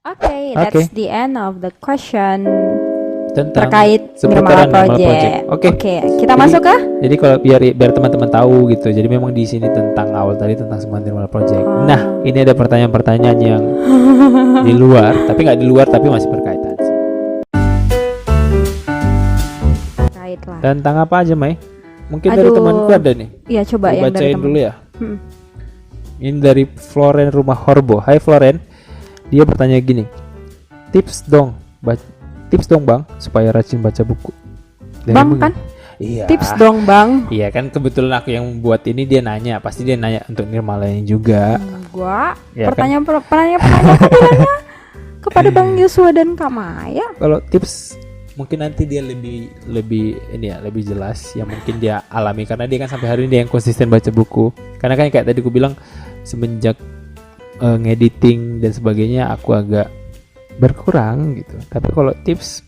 Okay, Oke. that's the end of the question Tentang terkait seputaran Nirmala Nirmala Project. Oke. Kita Jadi- masuk ke Jadi kalau biar teman-teman tahu gitu. Jadi memang di sini tentang awal tadi tentang semangat Nirmala Project. Ah. Nah, ini ada pertanyaan-pertanyaan yang di luar, tapi nggak di luar tapi masih berkaitan. terkait lah. Tentang apa aja, Mai? Mungkin dari Aduh. temanku ada nih. Iya, coba Gua yang dari bacain teman. dulu ya. Hmm. Ini dari Floren Rumah Horbo. Hai Floren. Dia bertanya gini. Tips dong Bang supaya rajin baca buku. Dari Bang mana? kan? Iya. Tips dong, Bang. Iya kan kebetulan aku yang buat ini dia nanya. Pasti dia nanya untuk Nirmala ini juga. Gua Ya kan? pertanyaan kepada Bang Yosua dan Kak Maya. Kalau tips mungkin nanti dia lebih ini ya, lebih jelas yang mungkin dia alami karena dia kan sampai hari ini dia yang konsisten baca buku. Karena kan kayak tadi aku bilang semenjak ngediting dan sebagainya aku agak berkurang gitu. Tapi kalau tips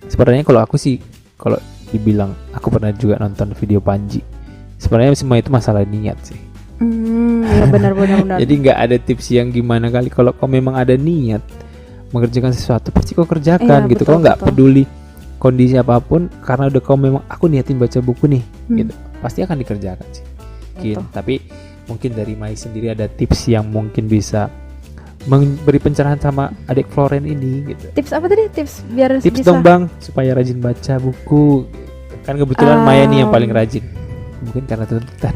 sebenarnya kalau aku sih kalau dibilang aku pernah juga nonton video Panji. Sebenarnya semua itu masalah niat sih. Ya benar. Jadi nggak ada tips yang gimana kali kalau kau memang ada niat mengerjakan sesuatu pasti kau kerjakan Iya, gitu. betul, Kau nggak betul. peduli kondisi apapun karena udah kau memang aku niatin baca buku nih gitu. Pasti akan dikerjakan sih. Mungkin. Betul. Tapi mungkin dari Mai sendiri ada tips yang mungkin bisa memberi pencerahan sama adik Floren ini gitu. Tips apa tadi? Tips biar Tips bisa. dong Bang supaya rajin baca buku. Kan kebetulan Maya nih yang paling rajin. Mungkin karena tuntutan.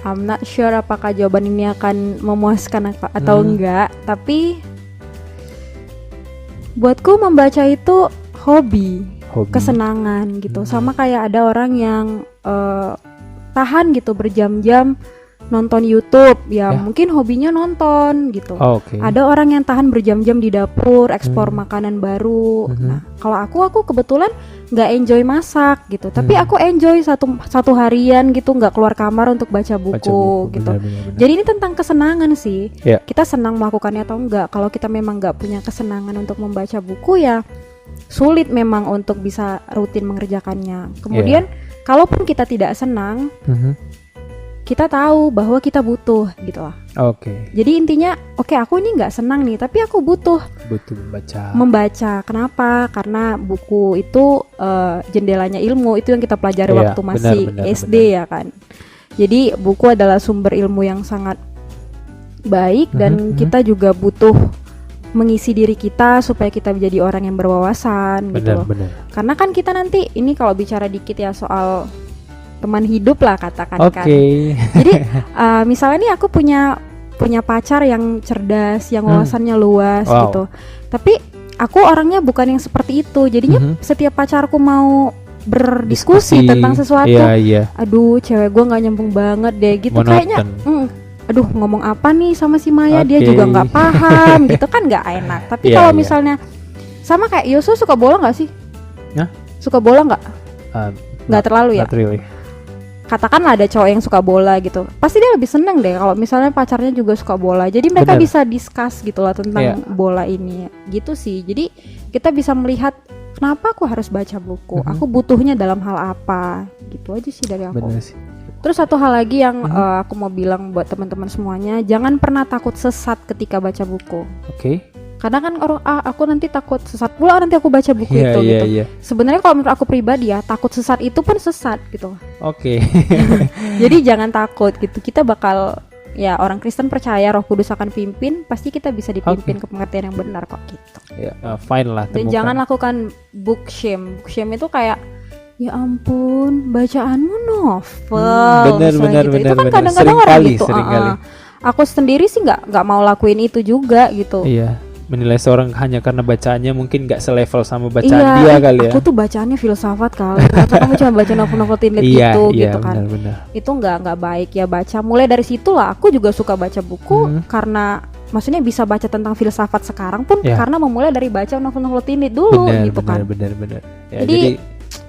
I'm not sure apakah jawaban ini akan memuaskan atau enggak, tapi buatku membaca itu hobi, kesenangan gitu. Sama kayak ada orang yang tahan gitu berjam-jam nonton YouTube, ya mungkin hobinya nonton gitu. Oke. Ada orang yang tahan berjam-jam di dapur ekspor makanan baru. Nah, kalau aku kebetulan nggak enjoy masak gitu, tapi aku enjoy satu harian gitu nggak keluar kamar untuk baca buku gitu. Benar. Jadi ini tentang kesenangan sih. Ya. Kita senang melakukannya atau enggak. Kalau kita memang nggak punya kesenangan untuk membaca buku ya sulit memang untuk bisa rutin mengerjakannya. Kemudian kalaupun kita tidak senang, kita tahu bahwa kita butuh gitu lah. Oke. Jadi intinya, oke, aku ini nggak senang nih, tapi aku butuh Butuh membaca. Kenapa? Karena buku itu jendelanya ilmu, itu yang kita pelajari Iya, waktu masih benar, SD ya kan. Jadi buku adalah sumber ilmu yang sangat baik dan kita juga butuh mengisi diri kita supaya kita menjadi orang yang berwawasan gitu loh. Benar. Karena kan kita nanti ini kalau bicara dikit ya soal teman hidup lah katakan kan. Oke. Jadi misalnya nih aku punya pacar yang cerdas, yang wawasannya luas Wow. gitu. Tapi aku orangnya bukan yang seperti itu. Jadinya setiap pacarku mau berdiskusi tentang sesuatu, Iya. aduh cewek gue nggak nyambung banget deh gitu. Monoton. Kayaknya aduh ngomong apa nih sama si Maya, dia Oke. juga nggak paham gitu kan, nggak enak. Tapi Iya, kalau iya. misalnya sama kayak Yosu, suka bola nggak sih? Hah? Suka bola nggak? Nggak terlalu ya. Not really. Katakanlah ada cowok yang suka bola gitu, pasti dia lebih seneng deh kalau misalnya pacarnya juga suka bola. Jadi mereka Bener. bisa discuss gitu lah tentang Iya. bola ini gitu sih. Jadi kita bisa melihat kenapa aku harus baca buku, aku butuhnya dalam hal apa, gitu aja sih dari aku. Benar sih. Terus satu hal lagi yang aku mau bilang buat teman-teman semuanya, jangan pernah takut sesat ketika baca buku. Oke. Karena kan orang aku nanti takut sesat pula nanti aku baca buku Iya, itu gitu. iya. Sebenarnya kalau menurut aku pribadi ya, takut sesat itu pun sesat gitu. Oke. Jadi jangan takut gitu. Kita bakal, ya orang Kristen percaya Roh Kudus akan pimpin, pasti kita bisa dipimpin ke pengertian yang benar kok gitu. Ya, fine lah. Dan temukan. jangan lakukan book shame. Book shame itu kayak ya ampun, bacaanmu novel. Benar, misalnya gitu. Itu kan benar. kadang-kadang orang Seringkali, gitu. seringkali. Aku sendiri sih nggak mau lakuin itu juga gitu. Iya. Menilai seorang hanya karena bacaannya mungkin nggak selevel sama bacaan dia kali ya. Aku tuh bacaannya filsafat kali. Ternyata kamu cuma baca novel-novel teen lit gitu, gitu kan. Benar. Itu nggak baik ya baca. Mulai dari situ lah aku juga suka baca buku karena maksudnya bisa baca tentang filsafat sekarang pun karena memulai dari baca novel-novel teen lit dulu gitu kan. Benar. Ya, Jadi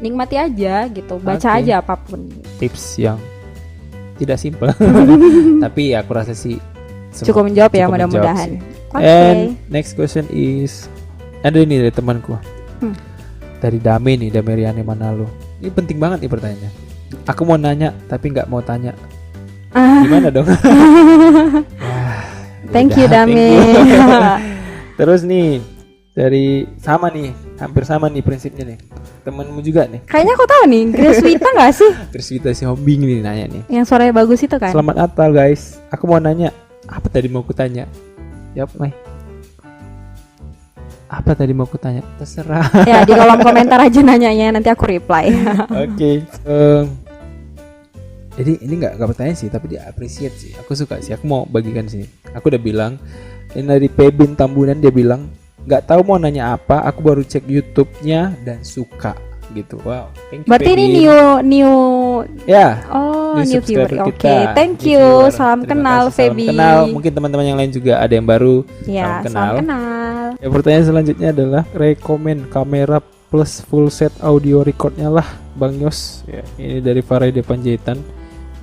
nikmati aja gitu, baca Oke. aja apapun. tips yang tidak simpel. Tapi aku rasa sih Cukup menjawab ya cukup menjawab mudah-mudahan. sih. Oke. And next question is ada ini dari temanku. Dari Dame nih, Dameriane Manalo. Ini penting banget nih pertanyaannya. Aku mau nanya tapi nggak mau tanya. Gimana dong? Thank you Udah, Dami. Terus nih dari hampir sama nih prinsipnya nih. Temenmu juga nih. Kayaknya aku tahu nih, Grace Wita nggak sih? Terus kita si Hombing nih nanya nih. Yang suaranya bagus itu kan? Selamat Natal guys. Aku mau nanya, apa tadi mau kutanya? Jawab, Mai. Apa tadi mau kutanya? Terserah. Ya di kolom komentar aja nanyanya, nanti aku reply. Oke. Jadi ini nggak pertanyaan sih, tapi dia appreciate sih. Aku suka sih. Aku mau bagikan sini. Aku udah bilang. Ini dari Pebin Tambunan, dia bilang nggak tahu mau nanya apa. Aku baru cek YouTube-nya dan suka gitu. Wow. Thank you, Berarti Pebin. ini new Ya. oh New new viewer. subscriber Oke, kita. thank New you. viewer. Salam Terima kenal kasih, salam Feby. kenal. Mungkin teman-teman yang lain juga ada yang baru. Ya, salam kenal. Ya, pertanyaan selanjutnya adalah rekomen kamera plus full set audio recordnya lah Bang Yos. Ya, ini dari Faraday Panjaitan.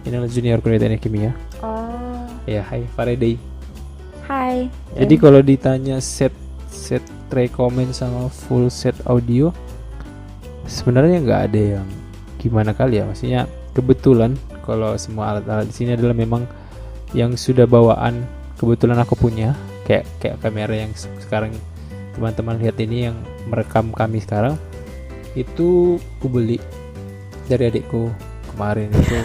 Ini adalah junior kuliah teknik kimia. Oh, Ya, hai Faraday. hai. Jadi kalau ditanya set rekomen sama full set audio, sebenarnya nggak ada yang gimana kali ya. Maksudnya kebetulan kalau semua alat-alat di sini adalah memang yang sudah bawaan kebetulan aku punya. Kayak kamera yang sekarang teman-teman lihat ini yang merekam kami sekarang, itu aku beli dari adikku kemarin itu.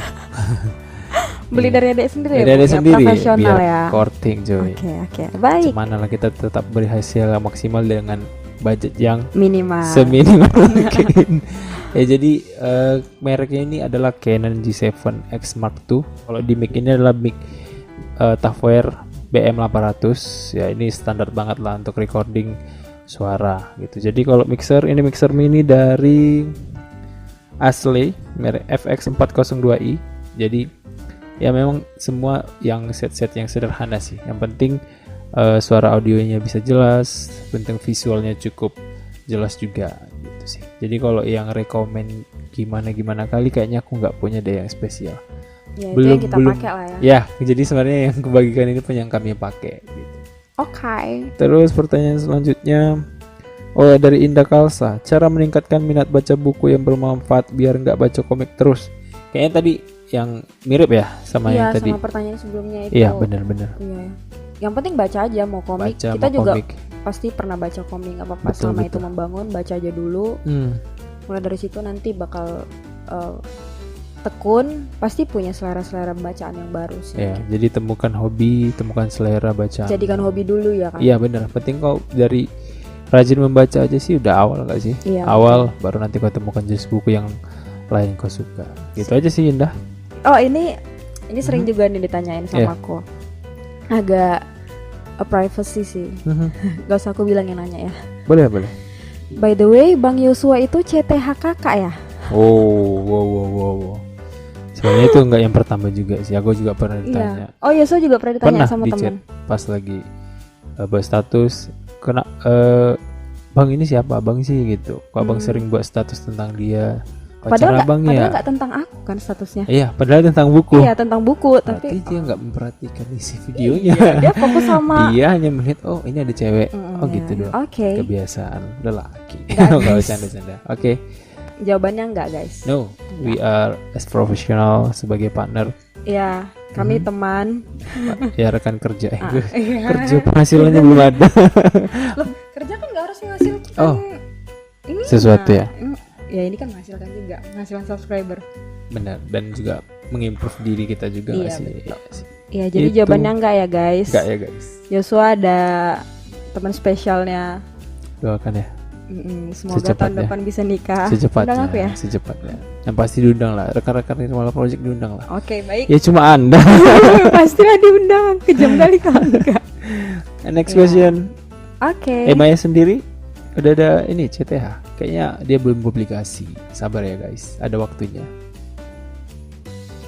Beli dari adik sendiri Dari ya, adek Bu? Ya, sendiri profesional biar ya. korting coy. Oke, baik. Gimana lah kita tetap beri hasil yang maksimal dengan budget yang Minimal. seminimal mungkin. Ya jadi mereknya ini adalah Canon G7X Mark II. Kalau di mic ini adalah mic Tafware BM800. Ya ini standar banget lah untuk recording suara gitu. Jadi kalau ini mixer mini dari Ashley merek FX402i. Jadi ya memang semua yang set-set yang sederhana sih. Yang penting suara audionya bisa jelas, penting visualnya cukup jelas juga gitu sih. Jadi kalau yang rekomen gimana kali kayaknya aku nggak punya deh yang spesial. Ya, belum itu yang kita pakai lah ya. Ya, jadi sebenarnya yang kebagikan ini pun yang kami pakai gitu. Oke. Terus pertanyaan selanjutnya dari Indah Kalsa, cara meningkatkan minat baca buku yang bermanfaat biar nggak baca komik terus. Kayaknya tadi yang mirip ya sama Iya, yang tadi. sama pertanyaan sebelumnya itu. Iya, benar-benar. Iya. Yang penting baca aja, mau komik. Baca Kita mau juga komik. pasti pernah baca komik, nggak apa-apa. Betul, Selama betul. itu membangun, baca aja dulu. Mulai dari situ nanti bakal tekun, pasti punya selera bacaan yang baru sih. Ya, jadi temukan hobi, temukan selera baca. Jadikan hobi dulu ya kan. Iya benar. Penting kau dari rajin membaca aja sih udah awal nggak sih? Iya, Awal baru nanti kau temukan jenis buku yang lain kau suka. Gitu aja sih Indah. Oh ini sering juga nih ditanyain sama Iya. aku. Agak privacy sih. Gak usah aku bilang yang nanya ya. Boleh. By the way, Bang Yosua itu CTHKK ya? Oh, wow. Sebenarnya itu enggak yang pertama juga sih. Aku juga pernah ditanya. Iya. Oh Yosua juga pernah ditanya Pernah sama di teman. chat pas lagi buat status. Kena Bang ini siapa? Abang sih gitu. Kok Abang sering buat status tentang dia? Pacar Padahal abang ya? nggak tentang aku kan statusnya. Iya, padahal tentang buku. Iya tentang buku, Tapi tapi dia nggak memperhatikan isi videonya. dia fokus sama. Dia hanya melihat ini ada cewek. Oh gitu iya. doang. Oke. Kebiasaan lelaki. Nggak, Enggak guys. bercanda-canda. Oke. Jawabannya enggak guys. No, we are as professional sebagai partner. Ya kami teman. Ya rekan kerja. Iya. Kerja penghasilannya belum ada. Loh, kerja kan nggak harus menghasilkan. Oh, ini sesuatu ya? Ya ini kan menghasilkan juga, menghasilkan subscriber. Benar, dan juga mengimprove diri kita juga nggak Iya, sih? betul. Iya sih. Ya jadi Itu. jawabannya enggak ya guys. Enggak ya guys. Yosua ada teman spesialnya. Doakan ya. Semoga tahun Secepatnya. depan bisa nikah. Secepatnya. Undang aku ya. Secepatnya. Yang pasti diundang lah. Rekan-rekan Nirmala Project diundang lah. Oke baik. Ya cuma Anda. Pastilah diundang. Kejam kali kalau enggak. Next Ya. question. Oke. Maya sendiri udah ada ini CTH. Kayaknya dia belum publikasi. Sabar ya guys. Ada waktunya.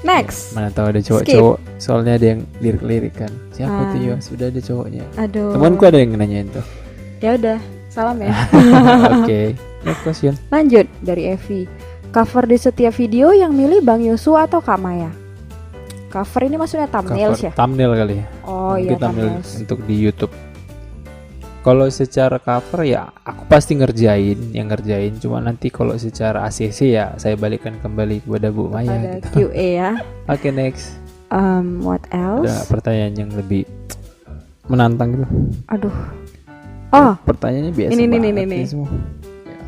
Next. Mana tahu ada cowok-cowok. Soalnya ada yang lirik-lirik kan. Siapa tuh ya? Sudah ada cowoknya. Aduh. Temanku ada yang nanyain tuh. Ya udah, salam ya. Oke. Next question. Lanjut dari Evi. Cover di setiap video yang milih Bang Yosua atau Kak Maya? Cover ini maksudnya thumbnail ya? Thumbnail kali ya. Oh Mungkin iya thumbnail thumbnails. untuk di YouTube. Kalau secara cover ya aku pasti yang ngerjain. Cuma nanti kalau secara ACC ya saya balikan kembali kepada Bu Maya. Ada Gitu. QA ya. Oke next. What else? Ada pertanyaan yang lebih menantang gitu. Aduh. Oh, Pertanyaannya biasa ini. banget semua.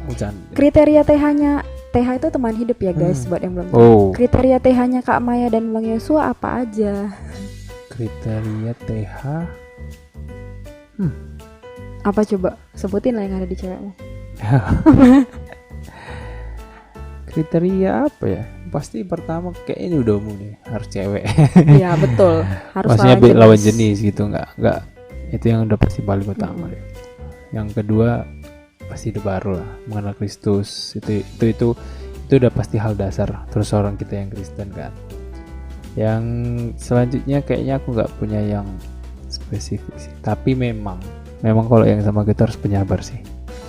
Ya, kriteria TH itu teman hidup ya guys, buat yang belum tahu. Oh. Kriteria TH-nya Kak Maya dan Bang Yosua apa aja? Kriteria TH. Apa coba? Sebutin lah yang ada di cewekmu. Kriteria apa ya? Pasti pertama kayak ini udah umum nih, harus cewek. Iya betul. Harus maksudnya lawan jenis gitu, nggak itu yang udah pasti paling utama deh. Yang kedua pasti hidup baru lah, mengenal Kristus. Itu udah pasti hal dasar. Terus orang kita yang Kristen kan. Yang selanjutnya kayaknya aku nggak punya yang spesifik sih. Tapi memang kalau yang sama kita harus penyabar sih.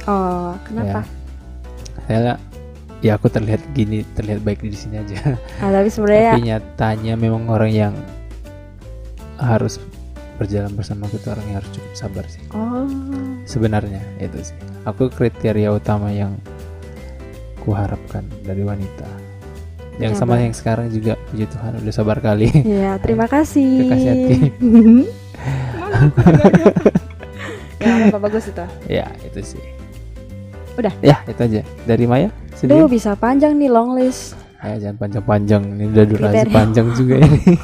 Oh, kenapa? Ya aku terlihat baik di sini aja. Tapi sebenarnya tapi nyatanya memang orang yang harus berjalan bersama kita orang yang harus cukup sabar sih. Oh. Sebenarnya itu sih. Aku kriteria utama yang ku harapkan dari wanita. Yang sama yang sekarang juga, puji Tuhan udah sabar kali. Iya, terima kasih. Kekasih hati. Ya, apa bagus itu. Ya, itu sih. Udah. Ya, itu aja. Dari Maya. Duh, bisa panjang nih long list. Ayo jangan panjang-panjang. Ini udah durasi panjang juga ini.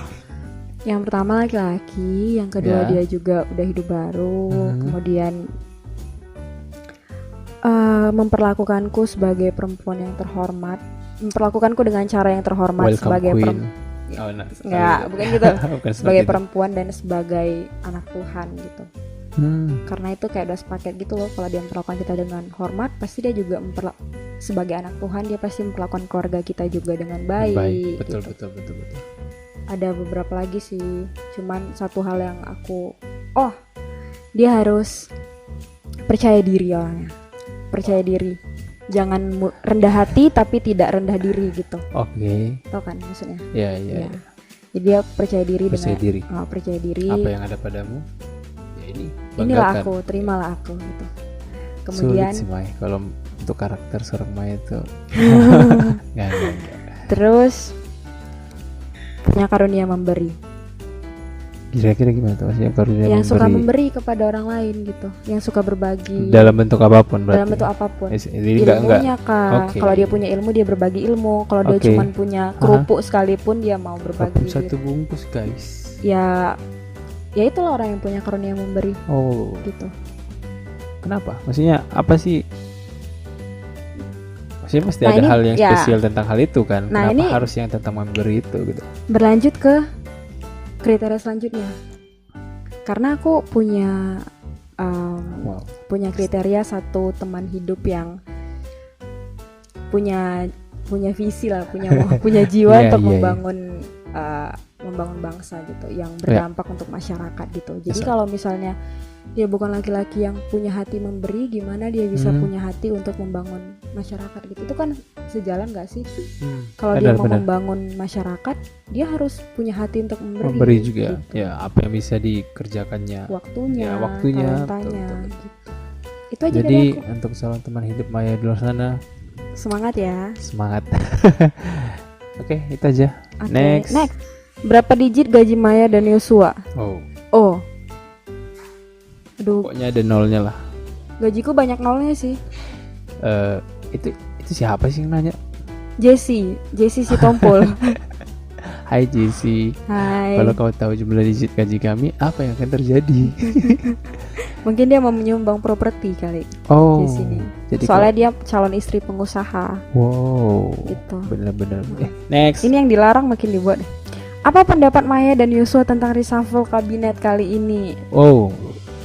Yang pertama laki-laki, yang kedua dia juga udah hidup baru, kemudian memperlakukanku sebagai perempuan yang terhormat, memperlakukanku dengan cara yang terhormat. Welcome sebagai perempuan. Bukan gitu. Sebagai perempuan dan sebagai anak Tuhan gitu. Karena itu kayak udah sepaket gitu loh. Kalau dia memperlakukan kita dengan hormat, pasti dia juga sebagai anak Tuhan dia pasti memperlakukan keluarga kita juga dengan baik. Betul, gitu. betul. Ada beberapa lagi sih. Cuman satu hal yang dia harus percaya diri orangnya. Percaya diri. Jangan rendah hati tapi tidak rendah diri gitu. Oke. Tahu kan maksudnya? Iya. Jadi dia percaya diri. Percaya diri. Apa yang ada padamu? Inilah aku, terimalah aku gitu. Kemudian sulit sih Mai kalau untuk karakter seorang Mai itu. Enggak. Terus punya karunia memberi. Kira-kira gimana tuh maksudnya karunia yang suka memberi kepada orang lain gitu, yang suka berbagi dalam bentuk apapun berarti. Dalam bentuk apapun. Ilmunya Kak. Okay. Kalau dia punya ilmu dia berbagi ilmu. Kalau dia cuma punya kerupuk sekalipun dia mau berbagi. Satu bungkus guys. Ya itulah orang yang punya karunia memberi. Gitu. Kenapa? Maksudnya apa sih? Maksudnya pasti ada hal yang spesial tentang hal itu kan. Kenapa ini harus yang tentang memberi itu gitu? Berlanjut ke kriteria selanjutnya. Karena aku punya kriteria satu teman hidup yang punya visi lah, punya jiwa untuk membangun bangsa gitu, yang berdampak untuk masyarakat gitu. Jadi kalau misalnya dia bukan laki-laki yang punya hati memberi, gimana dia bisa punya hati untuk membangun masyarakat gitu? Itu kan sejalan gak sih? Kalau dia mau membangun masyarakat, dia harus punya hati untuk memberi juga gitu. Ya apa yang bisa dikerjakannya, waktunya, talentanya gitu. Itu aja. Jadi untuk calon teman hidup Maya di luar sana, semangat ya. Semangat. Oke, itu aja. Next. Berapa digit gaji Maya dan Yosua? Aduh. Pokoknya ada nolnya lah. Gajiku banyak nolnya sih. Itu siapa sih yang nanya? Jesse si Tompol. Hai Jesse. Hai. Kalau kau tahu jumlah digit gaji kami, apa yang akan terjadi? Mungkin dia mau menyumbang properti kali. Jesse nih. Jadi soalnya dia calon istri pengusaha. Wow. Gitu. Bener-bener. Next. Ini yang dilarang makin dibuat. Apa pendapat Maya dan Yosua tentang reshuffle kabinet kali ini?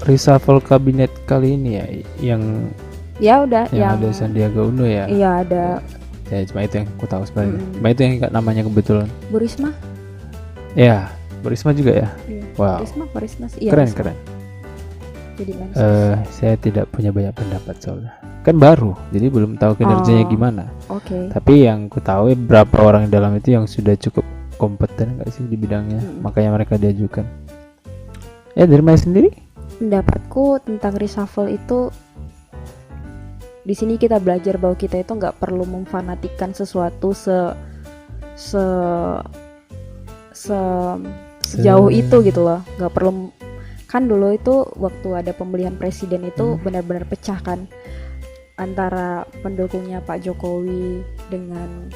Reshuffle kabinet kali ini ya, yang ada Sandiaga Uno ya. Iya ada. Ya cuma itu yang aku tahu sebenarnya. Cuma itu yang namanya kebetulan. Bu Risma? Ya, Bu Risma juga ya. Iya. Wow. Bu Risma. Iya. Keren. Jadi saya tidak punya banyak pendapat soalnya. Kan baru, jadi belum tahu kinerjanya gimana. Oke. Tapi yang ku tahu berapa orang dalam itu yang sudah cukup kompeten nggak sih di bidangnya, makanya mereka diajukan. Ya dari Maya sendiri? Pendapatku tentang reshuffle itu, di sini kita belajar bahwa kita itu nggak perlu memfanatikan sesuatu sejauh itu gitu loh, nggak perlu, kan dulu itu waktu ada pemilihan presiden itu benar-benar pecah kan antara pendukungnya Pak Jokowi dengan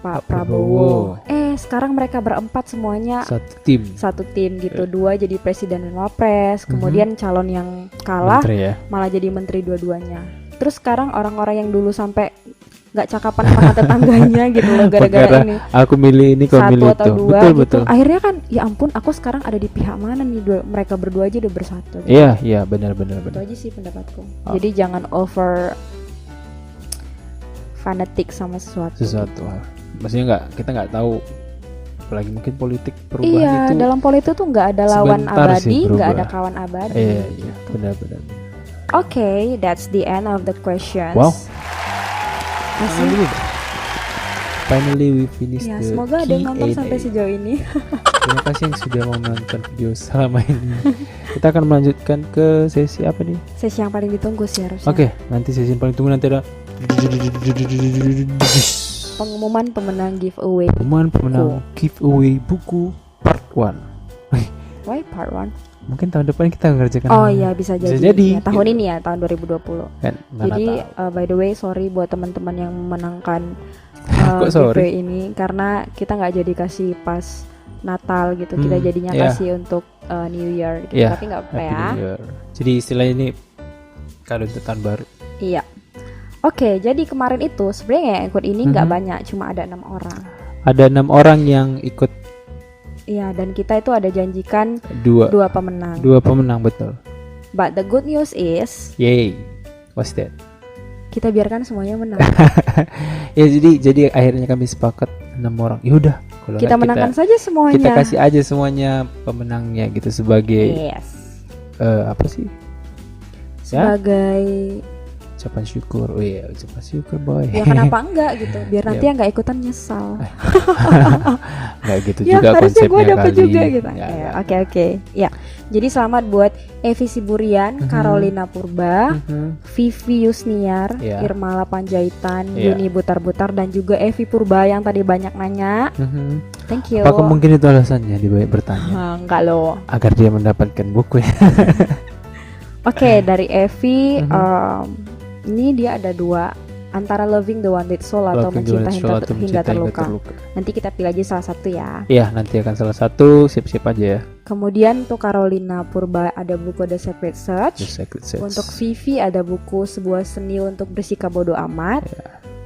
Pak Prabowo. Sekarang mereka berempat semuanya satu tim gitu, dua jadi presiden dan wapres, kemudian calon yang kalah menteri, ya? Malah jadi menteri dua-duanya. Terus sekarang orang-orang yang dulu sampai nggak cakapan sama tetangganya gitu loh gara-gara ini. Aku milih ini, kau satu milih atau itu. dua Betul, gitu. betul. Akhirnya kan, ya ampun, aku sekarang ada di pihak mana nih? Mereka berdua aja udah bersatu. Gitu. Iya, benar. Itu aja sih pendapatku. Jadi jangan over fanatik sama sesuatu. Maksudnya kita nggak tahu, apalagi mungkin politik perubahan iya, itu. dalam politik tuh nggak ada lawan abadi, nggak ada kawan abadi. Iya, gitu. benar. Okay, that's the end of the questions. Wow. Masih? Finally we finish Ya, the semoga ada yang nonton Q&A. sampai sejauh ini. Terima kasih yang sudah mau menonton video selama ini. Kita akan melanjutkan ke sesi apa nih? Sesi yang paling ditunggu sih harusnya. Oke, nanti sesi yang paling tunggu nanti ada pengumuman pemenang giveaway. Pemenang giveaway buku part 1. Why part 1? Mungkin tahun depan kita ngerjakan. Oh iya, bisa jadi. Ya, tahun gitu. ini ya, tahun 2020. Kan, jadi by the way, sorry buat teman-teman yang memenangkan giveaway ini, karena kita nggak jadi kasih pas Natal gitu, kita jadinya kasih untuk New Year gitu. Tapi nggak apa ya. Jadi istilahnya ini kado untuk tahun baru. Iya. Oke, jadi kemarin itu sebenarnya yang ikut ini nggak banyak, cuma ada 6 orang. Ada 6 orang yang ikut. Iya, dan kita itu ada janjikan dua pemenang. 2 pemenang, betul. But the good news is, yay, what's that? Kita biarkan semuanya menang. Ya jadi akhirnya kami sepakat 6 orang. Ya udah, kalau kita menangkan saja semuanya. Kita kasih aja semuanya pemenangnya gitu sebagai apa sih? Sebagai ucapan syukur. Oh iya, ucapan syukur, boy. Ya kenapa enggak gitu? Biar nanti yang enggak ikutan nyesal. Enggak gitu ya, juga konsepnya harusnya gue dapet kali. juga gitu. Oke. Ya. Jadi selamat buat Evi Siburian, Carolina Purba, Vivi Yusniar, Irmala Panjaitan, Yuni Butar-Butar, dan juga Evi Purba yang tadi banyak nanya. Thank you. Apakah mungkin itu alasannya dia banyak bertanya? Enggak loh. Agar dia mendapatkan buku ya. Oke, dari Evi, ini dia ada 2, antara Loving the One with Soul atau Mencinta hingga terluka. Nanti kita pilih aja salah satu ya. Iya, nanti akan salah satu, siap-siap aja ya. Kemudian untuk Carolina Purba ada buku The Secret Search. Untuk Vivi ada buku Sebuah Seni untuk Bersikap Bodoh Amat.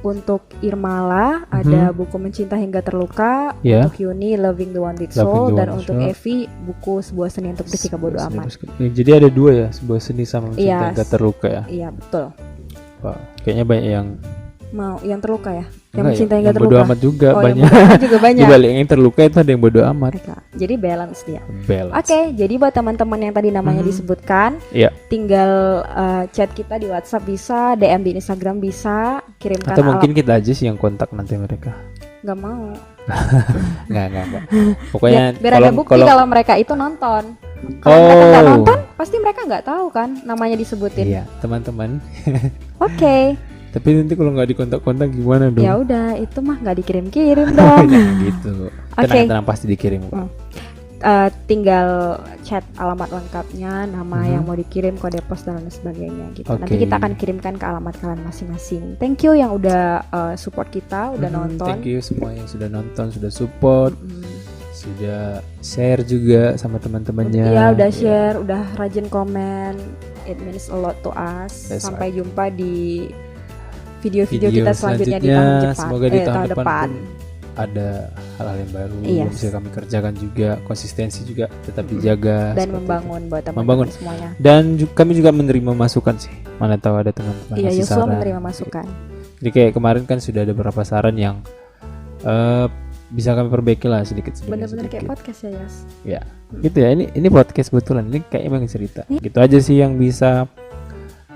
Untuk Irmala ada buku Mencinta Hingga Terluka. Untuk Yuni Loving the One with Soul. Dan untuk Evi buku Sebuah Seni untuk Bersikap Bodoh Amat. Jadi ada 2 ya, Sebuah Seni sama Mencinta Hingga Terluka ya. Iya, betul. Wah, kayaknya banyak yang mau yang terluka ya, yang mencinta hingga terluka. Bodo amat juga banyak. Yang juga banyak. Di balik yang terluka itu ada yang bodo amat. Jadi balance dia. Balance. Oke, jadi buat teman-teman yang tadi namanya disebutkan, tinggal chat kita di WhatsApp bisa, DM di Instagram bisa, kirimkan. Atau mungkin kita aja sih yang kontak nanti mereka. Gak mau. Enggak. Pokoknya biar ada bukti kalau mereka itu nonton. Kalau mereka nggak nonton, pasti mereka nggak tahu kan namanya disebutin. Iya, teman-teman. Oke. Tapi nanti kalau nggak dikontak-kontak gimana dong? Ya udah, itu mah nggak dikirim-kirim dong. Gitu. Tenang, pasti dikirim kok. Tinggal chat alamat lengkapnya, nama yang mau dikirim, kode pos dan lain sebagainya gitu. Nanti kita akan kirimkan ke alamat kalian masing-masing. Thank you yang udah support kita, udah nonton. Thank you semua yang sudah nonton, sudah support, sudah share juga sama teman-temannya. Iya, udah share, udah rajin komen. It means a lot to us. Sampai jumpa di video-video kita selanjutnya di tahun depan. Semoga di tahun depan ada hal-hal yang baru yang bisa kami kerjakan juga, konsistensi juga tetap dijaga dan membangun buat teman-teman semuanya. Dan kami juga menerima masukan sih, mana tahu ada teman-teman ngasih saran. Iya, menerima masukan. Jadi kayak kemarin kan sudah ada beberapa saran yang bisa kami perbaiki lah sedikit-sedikit. Bener-bener kayak podcast ya, Yas. Ya, gitu ya. Ini podcast betulan. Ini kayak emang cerita. Gitu aja sih yang bisa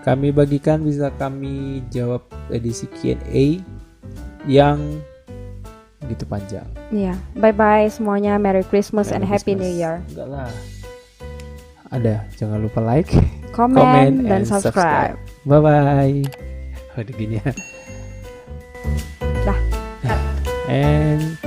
kami bagikan, bisa kami jawab edisi Q&A yang gitu panjang. Iya, bye-bye semuanya. Merry Christmas and Happy New Year. Enggak lah. Ada, jangan lupa like, comment dan subscribe. Bye-bye. Udah gini ya. Dah. And